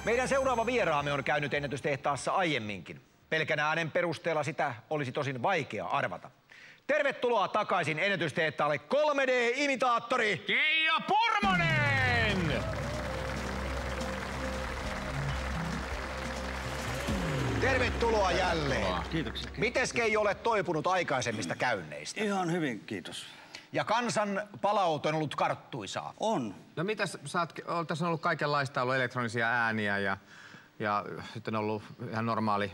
Meidän seuraava vieraamme on käynyt ennätystehtaassa aiemminkin. Pelkän äänen perusteella sitä olisi tosin vaikea arvata. Tervetuloa takaisin ennätystehtaalle 3D-imitaattori Keijo Purmonen! Tervetuloa jälleen. Kiitoksia. Mites Keijo olet toipunut aikaisemmista käynneistä? Ihan hyvin, kiitos. Ja kansan palaute on ollut karttuisaa. On. No mitäs, tässä on ollut kaikenlaista, ollut elektronisia ääniä ja sitten on ollut ihan normaali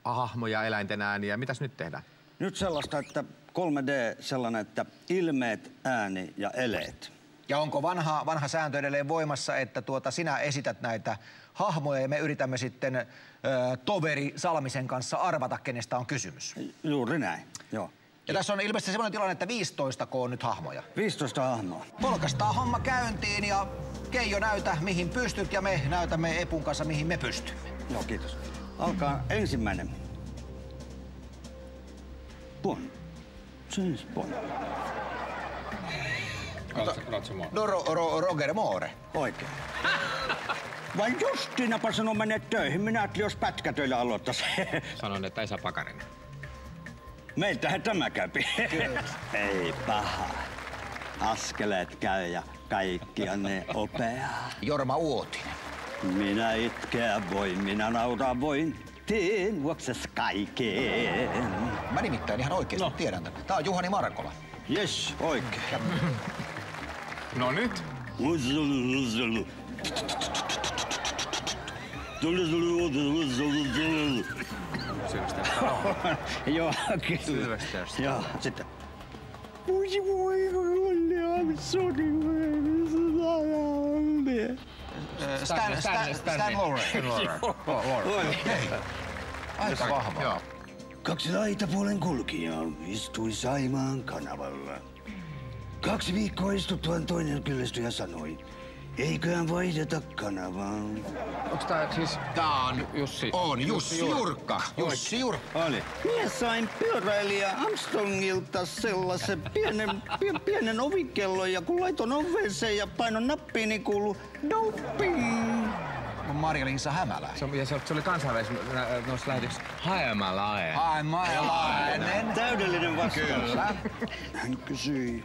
hahmoja, eläinten ääniä. Mitäs nyt tehdään? Nyt sellaista, että 3D sellainen, että ilmeet, ääni ja eleet. Ja onko vanha sääntö edelleen voimassa, että sinä esität näitä hahmoja ja me yritämme sitten toveri Salmisen kanssa arvata, kenestä on kysymys? Juuri näin, joo. Ja tässä on ilmeisesti sellainen tilanne, että 15 on nyt hahmoja. 15 hahmoa. Polkastaa homma käyntiin ja Keijo näytä mihin pystyt ja me näytämme Epun kanssa mihin me pystymme. Joo, kiitos. Alkaa ensimmäinen. James Bond. No Roger Moore. Oikein. Vai justinapa sanon menet töihin. Minä ajattelin, jos pätkätöillä aloittaisi. Sanon, että ei saa pakarina. Meiltähän tämä käpi. Ei paha. Askeleet käy ja kaikki on ne opeaa. Jorma Uotinen. Minä itkeä voin, minä nauraa voin. Teen vuokses kaiken. Mä nimittäin ihan oikeesti tiedän tämän. Tää on Juhani Markola. Jes, oikein. No nyt. Joo, kyllä. Joo, sitten. I'm sorry. Stan Laurel. Aika vahva. Joo. 2 laitapuolen kulkijaa istui Saimaan kanavalla. 2 viikkoa istuttuaan toinen kyllästyi ja sanoi, eiköhän vaihdeta kanavaa. Onks tää siis... Tää on Jussi. On Jussi Jurkka. Jussi Jurkka. Oli. Minä sain pyöräilijä Armstrongilta sellaisen pienen ovikellon ja kun laitoin oveen ja painon nappiin, niin kuului doping. Marja-Liisa Hämälä. Se oli kansainvälisessä noissa lähetyksissä Hämäläinen. Hämäläinen. Täydellinen vastaus. Kyllä. Hän kysyi,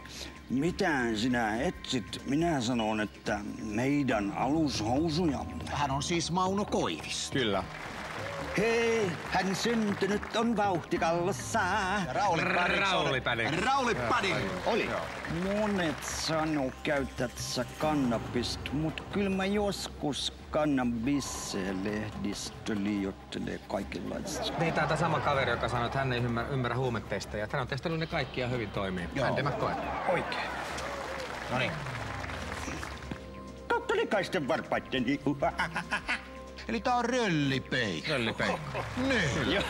mitä sinä etsit? Minä sanon, että meidän alushousuja. Hän on siis Mauno Koivisto. Kyllä. Hei, hän syntynyt on vauhtikallossa. Rauli Paddy. Oli. Monet sanoo käytät sä kannabista, mut kyllä mä joskus kannabisseja lehdistö liioittelee kaikenlaista. Niin, tää sama kaveri, joka sanoi, että hän ei ymmärrä huumetestejä. Hän on testannut ne kaikki ja hyvin toimii. Andy McCoy. Oikein. Noniin. Katolikaisten varpaitteni. Eli tää on Röllipeikko. Röllipeikko. Niin. Joo.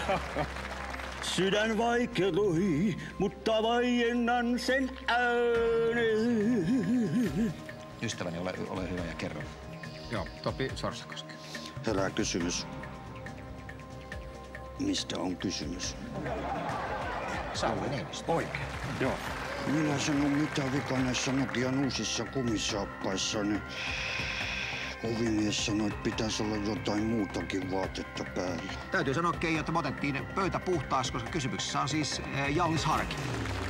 Sydän vaikeloi, mutta vaiennan sen äänen. Ystäväni, ole hyvä ja kerro. Joo, Topi Sorsakoski. Herää kysymys. Mistä on kysymys? Sauli Niinistö. Oikein. Joo. Minä sanon, mitä vika näissä Nokian uusissa kumisaappaissa, niin ovimies sanoi, että pitäisi olla jotain muutakin vaatetta päällä. Täytyy sanoa, Keijo, että me otettiin pöytä puhtaaksi, koska kysymyksessä on siis Jallis Harki.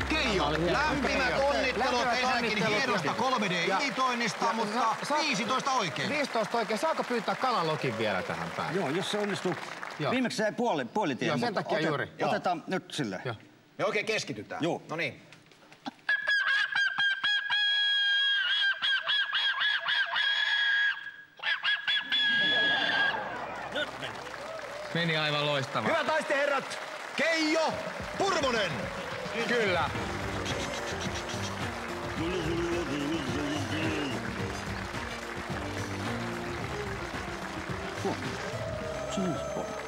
Keijo, lämpimät onnittelut ensinnäkin hienosta 3D-imitoinnista, mutta 15 oikein. 15 oikein. Saako pyytää kalalokin vielä tähän päälle? Joo, jos se onnistuu. Joo. Viimeksi se puoli tie. Joo, sen takia juuri. Otetaan nyt silleen. Joo. Me oikein keskitytään. Joo. No niin. Meni aivan loistava. Hyvät naiset ja herrat, Keijo Purmonen! Kyllä. James Bond.